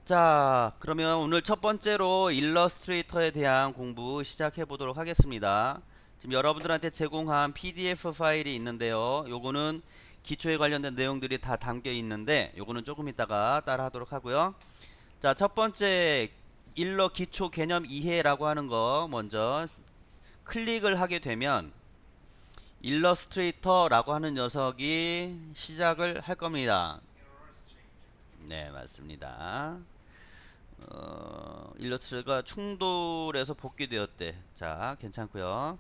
자, 그러면 오늘 첫 번째로 일러스트레이터에 대한 공부 시작해 보도록 하겠습니다. 지금 여러분들한테 제공한 PDF 파일이 있는데요. 요거는 기초에 관련된 내용들이 다 담겨 있는데 요거는 조금 이따가 따라 하도록 하고요. 자, 첫 번째 일러 기초 개념 이해라고 하는 거 먼저 클릭을 하게 되면 일러스트레이터라고 하는 녀석이 시작을 할 겁니다. 네, 맞습니다. 일러스트가 충돌해서 복귀되었대. 자, 괜찮고요.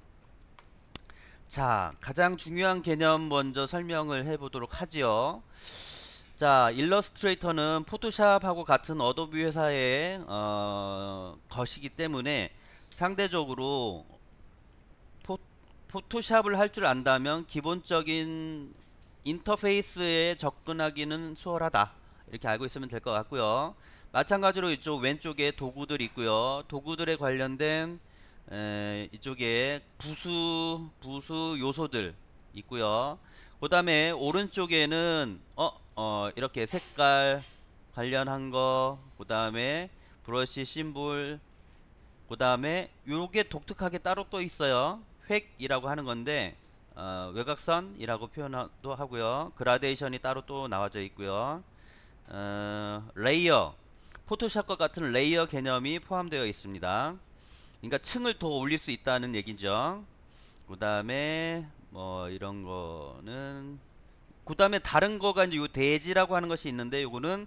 자, 가장 중요한 개념 먼저 설명을 해보도록 하지요. 자, 일러스트레이터는 포토샵하고 같은 어도비 회사의 것이기 때문에 상대적으로 포토샵을 할 줄 안다면 기본적인 인터페이스에 접근하기는 수월하다. 이렇게 알고 있으면 될 것 같고요. 마찬가지로 이쪽 왼쪽에 도구들이 있고요. 도구들에 관련된 이쪽에 부수 요소들 있고요. 그 다음에 오른쪽에는 이렇게 색깔 관련한 거, 그 다음에 브러쉬 심볼, 그 다음에 요게 독특하게 따로 또 있어요. 획이라고 하는 건데 외곽선이라고 표현도 하고요. 그라데이션이 따로 또 나와져 있고요. 레이어, 포토샵과 같은 레이어 개념이 포함되어 있습니다. 그러니까 층을 더 올릴 수 있다는 얘기죠. 그 다음에 뭐 이런 거는, 그 다음에 다른 거가 이제 요 대지라고 하는 것이 있는데 요거는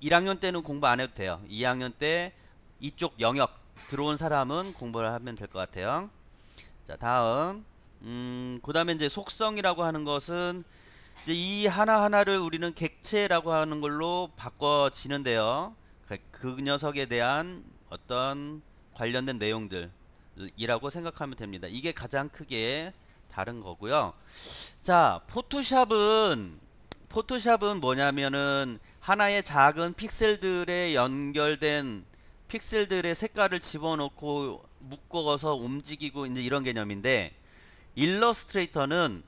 1학년 때는 공부 안 해도 돼요. 2학년 때 이쪽 영역 들어온 사람은 공부를 하면 될 것 같아요. 자, 다음 그 다음에 이제 속성이라고 하는 것은 이제 이 하나하나를 우리는 객체라고 하는 걸로 바꿔지는데요. 그 녀석에 대한 어떤 관련된 내용들이라고 생각하면 됩니다. 이게 가장 크게 다른 거고요. 자, 포토샵은 뭐냐면은 하나의 작은 픽셀들에 연결된 픽셀들의 색깔을 집어넣고 묶어서 움직이고 이제 이런 개념인데, 일러스트레이터는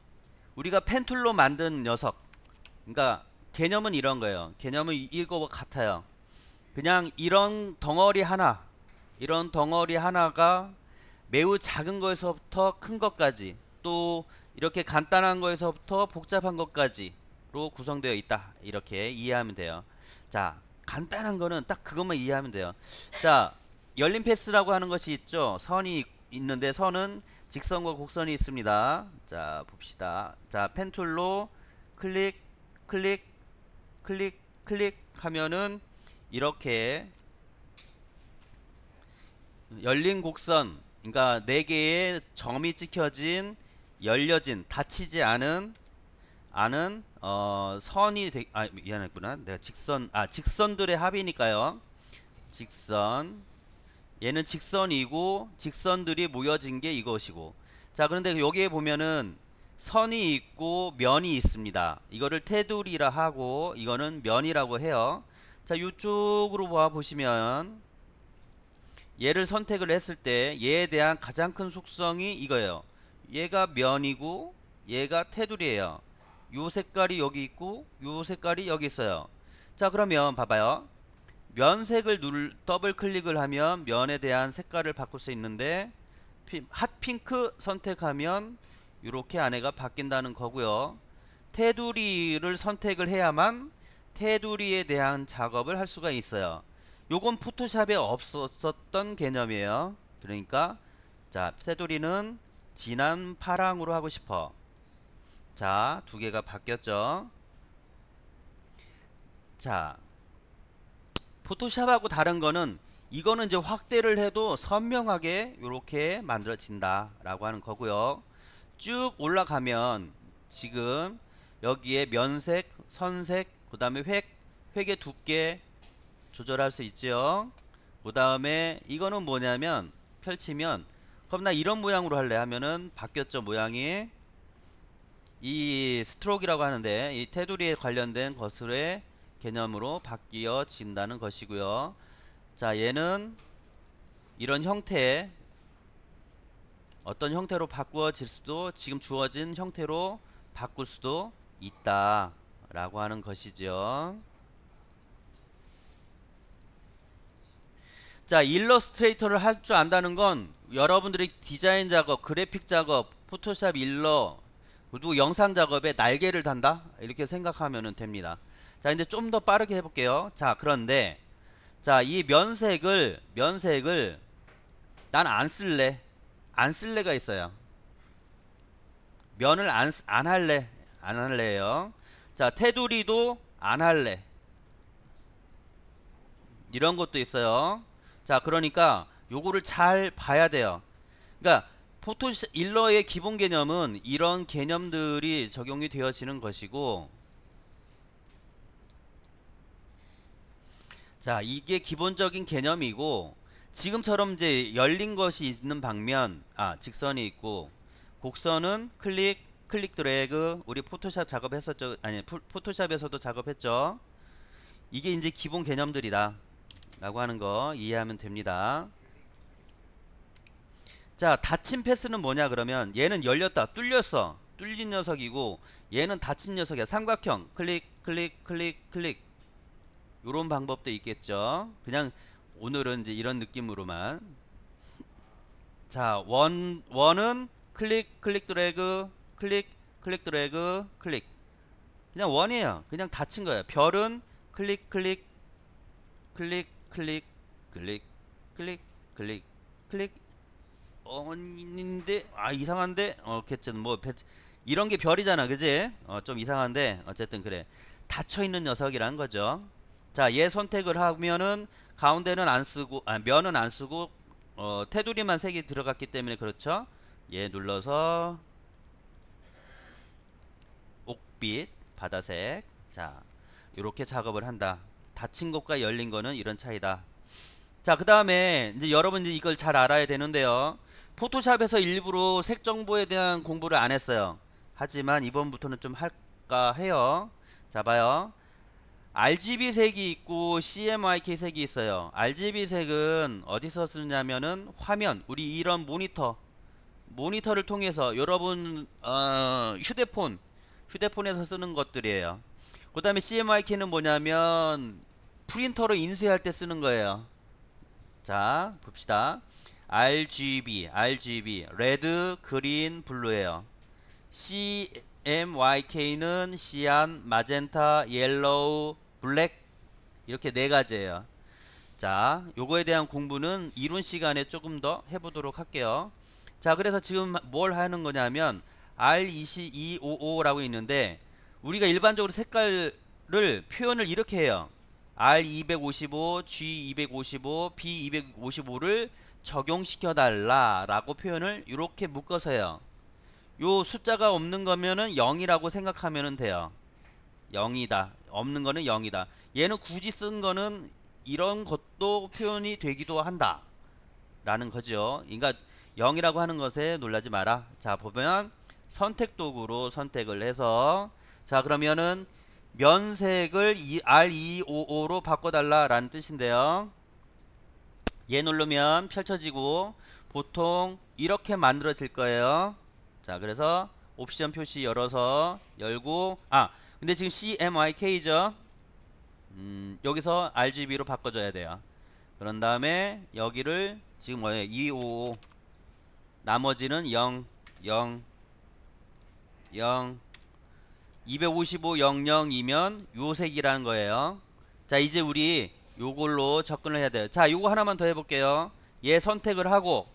우리가 펜툴로 만든 녀석. 그러니까 개념은 이런 거예요. 개념은 이거 같아요. 그냥 이런 덩어리 하나가 매우 작은 거에서부터 큰 것까지, 또 이렇게 간단한 거에서부터 복잡한 것까지로 구성되어 있다. 이렇게 이해하면 돼요. 자, 간단한 거는 딱 그것만 이해하면 돼요. 자, 열린 패스라고 하는 것이 있죠. 선이 있는데 선은 직선과 곡선이 있습니다. 자, 봅시다. 자, 펜툴로 클릭, 클릭, 클릭, 클릭 하면은 이렇게 열린 곡선, 그러니까 4개의 점이 찍혀진, 열려진, 닫히지 않은 선이 미안했구나. 내가 직선들의 합이니까요. 직선, 얘는 직선이고 직선들이 모여진 게 이것이고. 자, 그런데 여기에 보면은 선이 있고 면이 있습니다. 이거를 테두리라 하고 이거는 면이라고 해요. 자, 이쪽으로 봐 보시면 얘를 선택을 했을 때 얘에 대한 가장 큰 속성이 이거예요. 얘가 면이고 얘가 테두리예요. 요 색깔이 여기 있고 요 색깔이 여기 있어요. 자, 그러면 봐봐요. 면색을 더블 클릭을 하면 면에 대한 색깔을 바꿀 수 있는데, 핫핑크 선택하면 이렇게 안에가 바뀐다는 거고요. 테두리를 선택을 해야만 테두리에 대한 작업을 할 수가 있어요. 요건 포토샵에 없었던 개념이에요. 그러니까 자, 테두리는 진한 파랑으로 하고 싶어. 자, 두 개가 바뀌었죠. 자, 포토샵하고 다른 거는 이거는 이제 확대를 해도 선명하게 이렇게 만들어진다 라고 하는 거고요. 쭉 올라가면 지금 여기에 면색, 선색, 그 다음에 획의 두께 조절할 수 있죠. 그 다음에 이거는 뭐냐면 펼치면, 그럼 나 이런 모양으로 할래 하면은 바뀌었죠. 모양이 이 스트로크라고 하는데 이 테두리에 관련된 것의 개념으로 바뀌어진다는 것이고요. 자, 얘는 이런 형태, 어떤 형태로 바꾸어질 수도, 지금 주어진 형태로 바꿀 수도 있다 라고 하는 것이죠. 자, 일러스트레이터를 할 줄 안다는 건 여러분들이 디자인 작업, 그래픽 작업, 포토샵 일러, 그리고 영상 작업에 날개를 단다? 이렇게 생각하면 됩니다. 자, 이제 좀 더 빠르게 해볼게요. 자, 그런데, 자, 이 면색을 난 안 쓸래. 안 쓸래가 있어요. 면을 안 할래. 안 할래요. 자, 테두리도 안 할래. 이런 것도 있어요. 자, 그러니까 요거를 잘 봐야 돼요. 그러니까 포토샵 일러의 기본 개념은 이런 개념들이 적용이 되어지는 것이고, 자, 이게 기본적인 개념이고, 지금처럼 이제 열린 것이 있는 방면, 직선이 있고, 곡선은 클릭 드래그, 우리 포토샵 작업했었죠. 아니, 포토샵에서도 작업했죠. 이게 이제 기본 개념들이다 라고 하는 거 이해하면 됩니다. 자, 닫힌 패스는 뭐냐 그러면 얘는 열렸다, 뚫렸어, 뚫린 녀석이고, 얘는 닫힌 녀석이야. 삼각형 클릭 요런 방법도 있겠죠. 그냥 오늘은 이제 이런 느낌으로만. 자, 원은 클릭 드래그 클릭 그냥 원이에요. 그냥 닫힌 거예요. 별은 클릭 클릭 인데 이상한데 어쨌든 뭐 이런 게 별이잖아, 그지? 좀 이상한데 어쨌든 그래. 닫혀 있는 녀석이란 거죠. 자, 얘 선택을 하면은 가운데는 안 쓰고 면은 안 쓰고 테두리만 색이 들어갔기 때문에 그렇죠. 얘 눌러서 옥빛 바다색. 자, 이렇게 작업을 한다. 닫힌 것과 열린 거는 이런 차이다. 자, 그 다음에 이제 여러분 이제 이걸 잘 알아야 되는데요. 포토샵에서 일부러 색 정보에 대한 공부를 안 했어요. 하지만 이번부터는 좀 할까 해요. 자, 봐요. RGB 색이 있고 CMYK 색이 있어요. RGB 색은 어디서 쓰냐면은 화면, 우리 이런 모니터를 통해서 여러분 휴대폰에서 쓰는 것들이에요. 그 다음에 CMYK는 뭐냐면 프린터로 인쇄할 때 쓰는 거예요. 자, 봅시다. RGB 레드, 그린, 블루예요. CMYK는 시안, 마젠타, 옐로우, 블랙, 이렇게 네 가지예요. 자, 요거에 대한 공부는 이론 시간에 조금 더 해보도록 할게요. 자, 그래서 지금 뭘 하는 거냐면 R22255라고 있는데, 우리가 일반적으로 색깔을 표현을 이렇게 해요. R255, G255, B255를 적용시켜 달라 라고 표현을 이렇게 묶어서 해요. 요 숫자가 없는 거면은 0이라고 생각하면 돼요. 0이다. 없는 거는 0이다. 얘는 굳이 쓴 거는 이런 것도 표현이 되기도 한다 라는 거죠. 그러니까 0이라고 하는 것에 놀라지 마라. 자, 보면 선택 도구로 선택을 해서, 자, 그러면은 면색을 R255로 바꿔달라 라는 뜻인데요. 얘 누르면 펼쳐지고 보통 이렇게 만들어질 거예요. 자, 그래서 옵션 표시 열어서 열고, 근데 지금 CMYK죠. 여기서 RGB로 바꿔줘야 돼요. 그런 다음에 여기를 지금 뭐예요? 255, 나머지는 0 255 00이면 요 색이라는 거예요. 자, 이제 우리 요걸로 접근을 해야 돼요. 자, 요거 하나만 더 해볼게요. 얘 선택을 하고,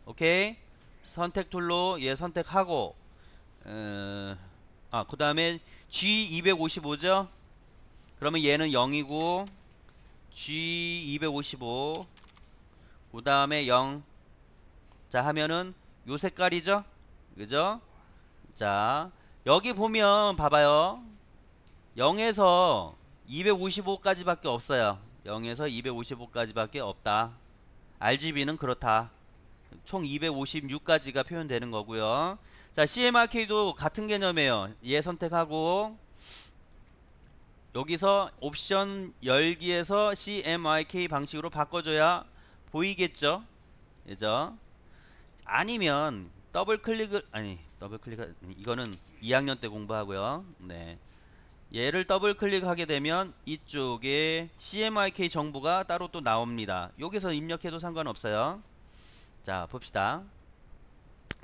오케이, 선택 툴로 얘 선택하고, 그 다음에 G255죠. 그러면 얘는 0이고 G255 그 다음에 0. 자, 하면은 요 색깔이죠, 그죠? 자, 여기 보면 봐봐요. 0에서 255까지 밖에 없어요. 0에서 255까지 밖에 없다. RGB는 그렇다. 총 256까지가 표현되는 거고요. 자, CMYK도 같은 개념이에요. 얘 선택하고 여기서 옵션 열기에서 CMYK 방식으로 바꿔줘야 보이겠죠? 그죠? 아니면 더블 클릭을 이거는 2학년 때 공부하고요. 네. 얘를 더블 클릭하게 되면 이쪽에 CMYK 정보가 따로 또 나옵니다. 여기서 입력해도 상관없어요. 자, 봅시다.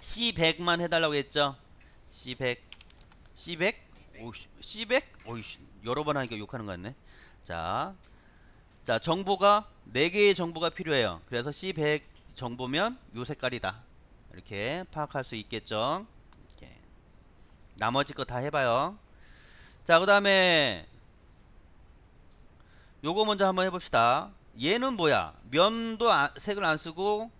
C100만 해달라고 했죠. C100 C100 오이씨, C100 오이씨, 여러 번 하니까 욕하는 것 같네. 자, 정보가 4개의 정보가 필요해요. 그래서 C100 정보면 요 색깔이다, 이렇게 파악할 수 있겠죠. 이렇게. 나머지 거 다 해봐요. 자, 그 다음에 요거 먼저 한번 해봅시다. 얘는 뭐야? 면도 색을 안 쓰고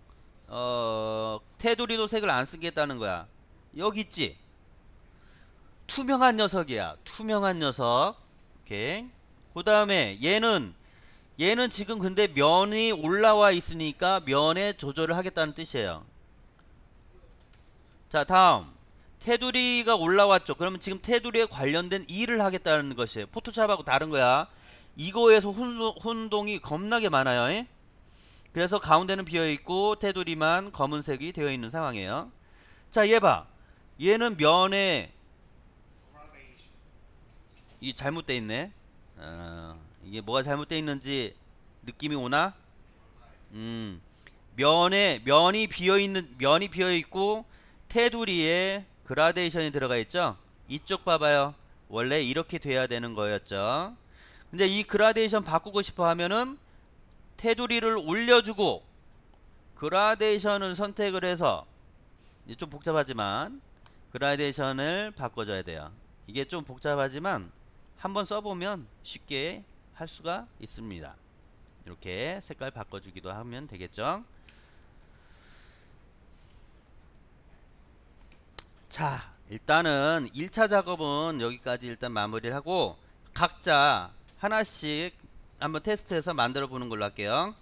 테두리도 색을 안 쓰겠다는 거야. 여기 있지? 투명한 녀석이야. 투명한 녀석. 오케이. 그 다음에 얘는 지금 근데 면이 올라와 있으니까 면에 조절을 하겠다는 뜻이에요. 자, 다음 테두리가 올라왔죠. 그러면 지금 테두리에 관련된 일을 하겠다는 것이에요. 포토샵하고 다른 거야. 이거에서 혼동이 겁나게 많아요. 에? 그래서 가운데는 비어있고 테두리만 검은색이 되어 있는 상황이에요. 자, 얘 봐. 얘는 면에 이 잘못돼 있네. 이게 뭐가 잘못돼 있는지 느낌이 오나? 면이 비어 있고 테두리에 그라데이션이 들어가 있죠. 이쪽 봐봐요. 원래 이렇게 돼야 되는 거였죠. 근데 이 그라데이션 바꾸고 싶어 하면은 테두리를 올려주고 그라데이션을 선택을 해서, 이제 좀 복잡하지만 그라데이션을 바꿔줘야 돼요. 이게 좀 복잡하지만 한번 써보면 쉽게 할 수가 있습니다. 이렇게 색깔 바꿔주기도 하면 되겠죠. 자, 일단은 1차 작업은 여기까지 일단 마무리를 하고 각자 하나씩 한번 테스트해서 만들어 보는 걸로 할게요.